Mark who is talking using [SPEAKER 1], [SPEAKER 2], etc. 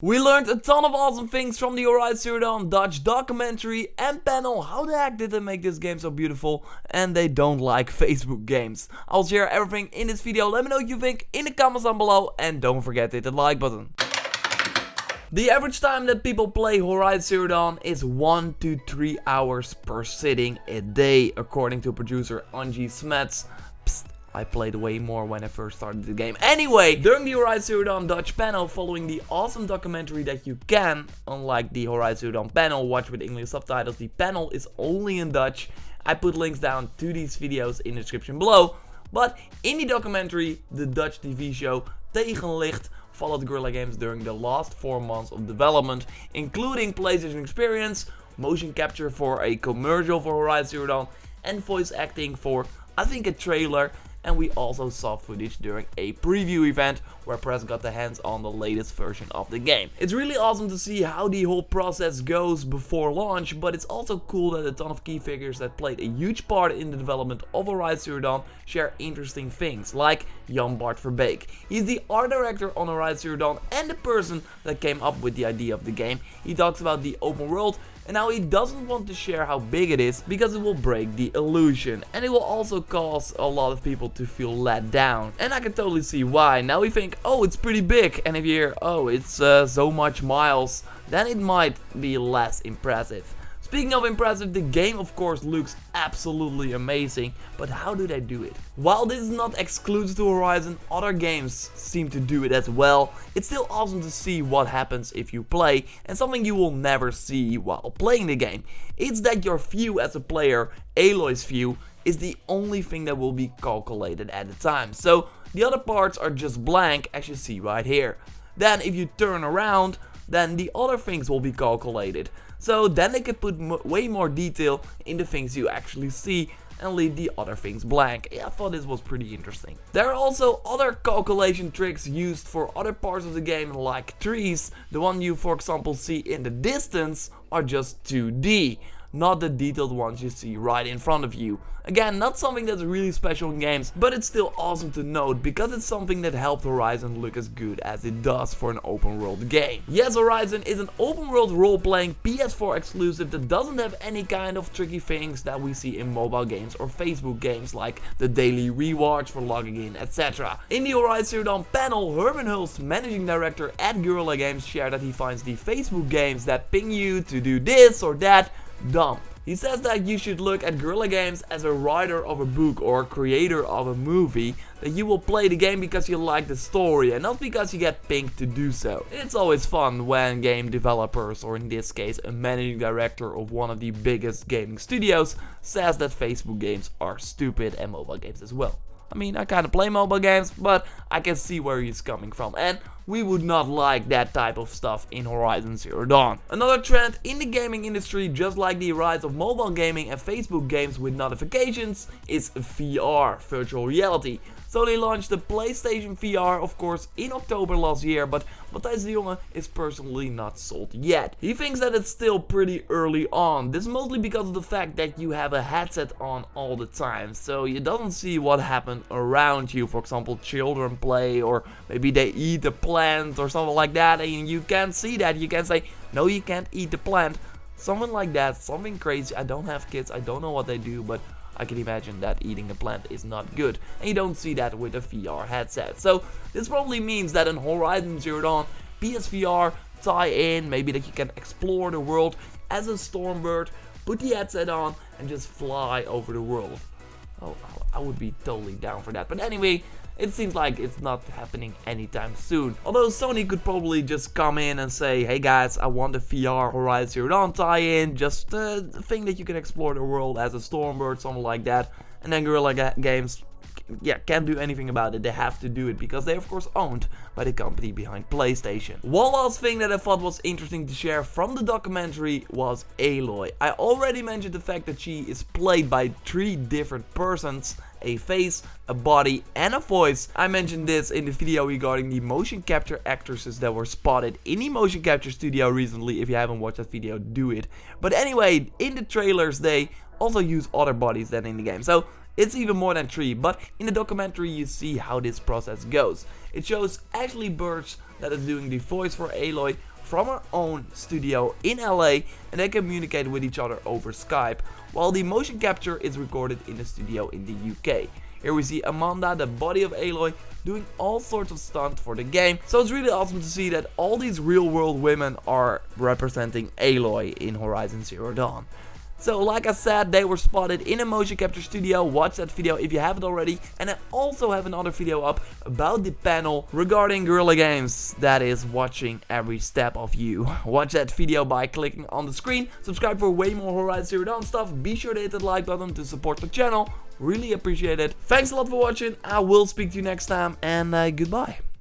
[SPEAKER 1] We learned a ton of awesome things from the Horizon Zero Dawn Dutch documentary and panel. How the heck did they make this game so beautiful? And they don't like Facebook games. I'll share everything in this video. Let me know what you think in the comments down below. And don't forget to hit the like button. The average time that people play Horizon Zero Dawn is 1 to 3 hours per sitting a day, according to producer Angie Smets. I played way more when I first started the game. Anyway, during the Horizon Zero Dawn Dutch panel, following the awesome documentary that you can, unlike the Horizon Zero Dawn panel, watch with English subtitles, the panel is only in Dutch. I put links down to these videos in the description below. But in the documentary, the Dutch TV show Tegenlicht followed Guerrilla Games during the last 4 months of development, including PlayStation experience, motion capture for a commercial for Horizon Zero Dawn, and voice acting for, I think, a trailer. And we also saw footage during a preview event where press got their hands on the latest version of the game. It's really awesome to see how the whole process goes before launch, but it's also cool that a ton of key figures that played a huge part in the development of Horizon Zero Dawn share interesting things, like Jan Bart Verbeek. He's the art director on Horizon Zero Dawn and the person that came up with the idea of the game. He talks about the open world and how he doesn't want to share how big it is because it will break the illusion, and it will also cause a lot of people to feel let down. And I can totally see why. Now we think, oh, it's pretty big, and if you hear, oh, it's so much miles, then it might be less impressive. Speaking of impressive, the game of course looks absolutely amazing, but how do they do it? While this is not exclusive to Horizon, other games seem to do it as well. It's still awesome to see what happens if you play, and something you will never see while playing the game. It's that your view as a player, Aloy's view, is the only thing that will be calculated at the time. So the other parts are just blank, as you see right here. Then if you turn around, then the other things will be calculated. So then they can put way more detail in the things you actually see and leave the other things blank. Yeah, I thought this was pretty interesting. There are also other calculation tricks used for other parts of the game, like trees. The one you, for example, see in the distance are just 2D, not the detailed ones you see right in front of you. Again, not something that's really special in games, but it's still awesome to note because it's something that helped Horizon look as good as it does for an open world game. Yes, Horizon is an open world role-playing PS4 exclusive that doesn't have any kind of tricky things that we see in mobile games or Facebook games, like the daily rewards for logging in, etc. In the Horizon Zero Dawn panel, Herman Hulst, managing director at Guerrilla Games, shared that he finds the Facebook games that ping you to do this or that dumb. He says that you should look at Guerrilla Games as a writer of a book or creator of a movie, that you will play the game because you like the story and not because you get pinged to do so. It's always fun when game developers, or in this case a managing director of one of the biggest gaming studios, says that Facebook games are stupid and mobile games as well. I mean, I kinda play mobile games, but I can see where he's coming from, and we would not like that type of stuff in Horizon Zero Dawn. Another trend in the gaming industry, just like the rise of mobile gaming and Facebook games with notifications, is VR, virtual reality. So they launched the PlayStation VR, of course, in October last year, but Matthijs de Jonge is personally not sold yet. He thinks that it's still pretty early on. This is mostly because of the fact that you have a headset on all the time, so you don't see what happens around you. For example, children play, or maybe they eat a plant or something like that, and you can't see that. You can say, no, you can't eat the plant. Something like that, something crazy. I don't have kids, I don't know what they do, but I can imagine that eating a plant is not good, and you don't see that with a VR headset. So this probably means that in Horizon Zero Dawn, PSVR tie-in, maybe that you can explore the world as a Stormbird, put the headset on and just fly over the world. Oh, I would be totally down for that. But anyway, it seems like it's not happening anytime soon. Although Sony could probably just come in and say, hey guys, I want a VR Horizon Zero Dawn tie-in, just a thing that you can explore the world as a Stormbird, something like that. And then Guerrilla Games, yeah, can't do anything about it. They have to do it because they of course owned by the company behind PlayStation. One last thing that I thought was interesting to share from the documentary was Aloy. I already mentioned the fact that she is played by 3 different persons, a face, a body and a voice. I mentioned this in the video regarding the motion capture actresses that were spotted in the motion capture studio recently. If you haven't watched that video, do it. But anyway, in the trailers they also use other bodies than in the game. So it's even more than 3, but in the documentary you see how this process goes. It shows Ashley Birch that is doing the voice for Aloy, from our own studio in LA, and they communicate with each other over Skype, while the motion capture is recorded in a studio in the UK. Here we see Amanda, the body of Aloy, doing all sorts of stunts for the game. So it's really awesome to see that all these real world women are representing Aloy in Horizon Zero Dawn. So like I said, they were spotted in a motion capture studio. Watch that video if you haven't already. And I also have another video up about the panel regarding Guerrilla Games that is watching every step of you. Watch that video by clicking on the screen. Subscribe for way more Horizon Zero Dawn stuff. Be sure to hit that like button to support the channel. Really appreciate it. Thanks a lot for watching. I will speak to you next time, and goodbye.